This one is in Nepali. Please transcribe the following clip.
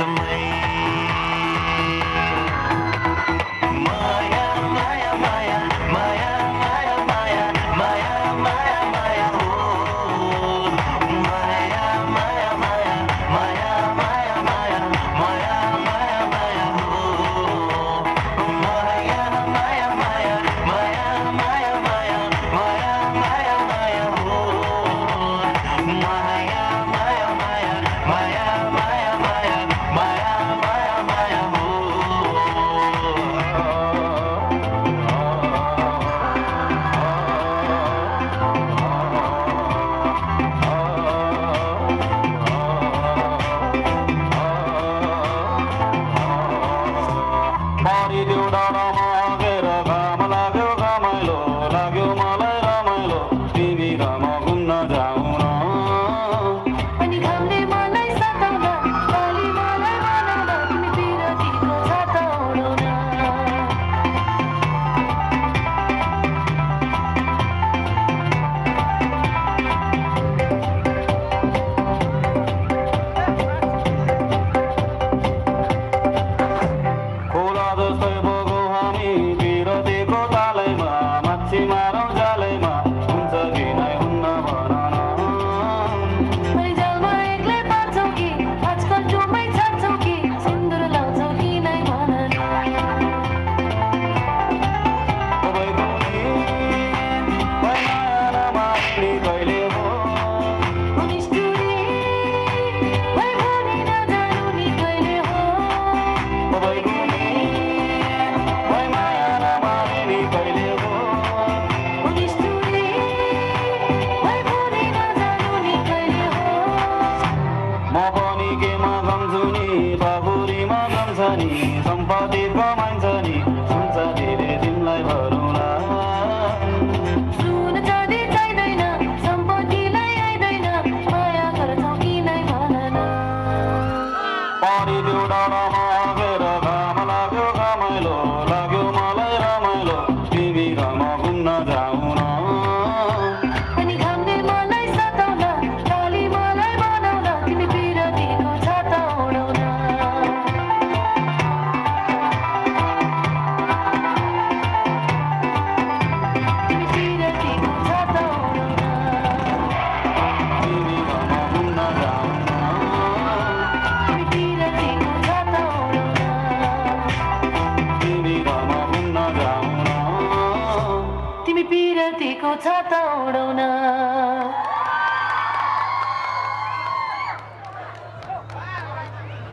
समय माया माया माया माया माया माया माया माया माया हो माया माया माया माया माया माया माया माया माया हो माया माया माया माया माया माया माया माया माया हो माया माया माया माया माया माया माया माया माया हो पारिदेऊ डाँडामा आगेर घाम लाग्यो घमाइलो लाग्यो मलाई रमाइलो तिमी घाम घुम्न जाऊ न अनि घामले मलाई सताउँदा काली मलाई बनाउँदा तिमी बिरतीको छाता ओढाउन खोला जस्तै बगौ हामी बिरतीको तालैमा माछी मारौँ जालैमा हुन्छ कि नै हुन्न भन न अनि जालमा एक्लै पार्छौ कि आजकल डुबै छाड्छौ कि सिन्दुर लाउँछौ कि नै भन न तपाईँको नि माया नमाग्ने कहिले हो निष्ठुरी भई भनी नजानु नि कहिले हो तपाईँको नि माया नमाग्ने कहिले हो निष्ठुरी भई भनी नजानु नि कहिले हो म पनि केमा गम्छु नि बाबुरीमा गम्छ नि सम्पत्ति कमाइन्छ नि हुन्छ धेरै तिमीलाई भरौँला सुन चाँदी चाहिँदैन सम्पत्तिलाई आइदैन माया गर्छौ कि नै भन न पारिदेऊ डाँडामा आगेर घाम लाग्यो घमाइलो लाग्यो मलाई रमाइलो तिमी घाम घुम्न जाऊ न अनि घामले मलाई सताउँदा काली मलाई बनाउँदा तिमी बिरतीको छाता ओढाउन तिमी बिरतीको छाता ओढाउन तिमी घाम घुम्न जाऊ न तिमी बिरतीको छाता ओढाउन तिमी घाम घुम्न जाऊ न तिमी बिरतीको छाता ओढाउन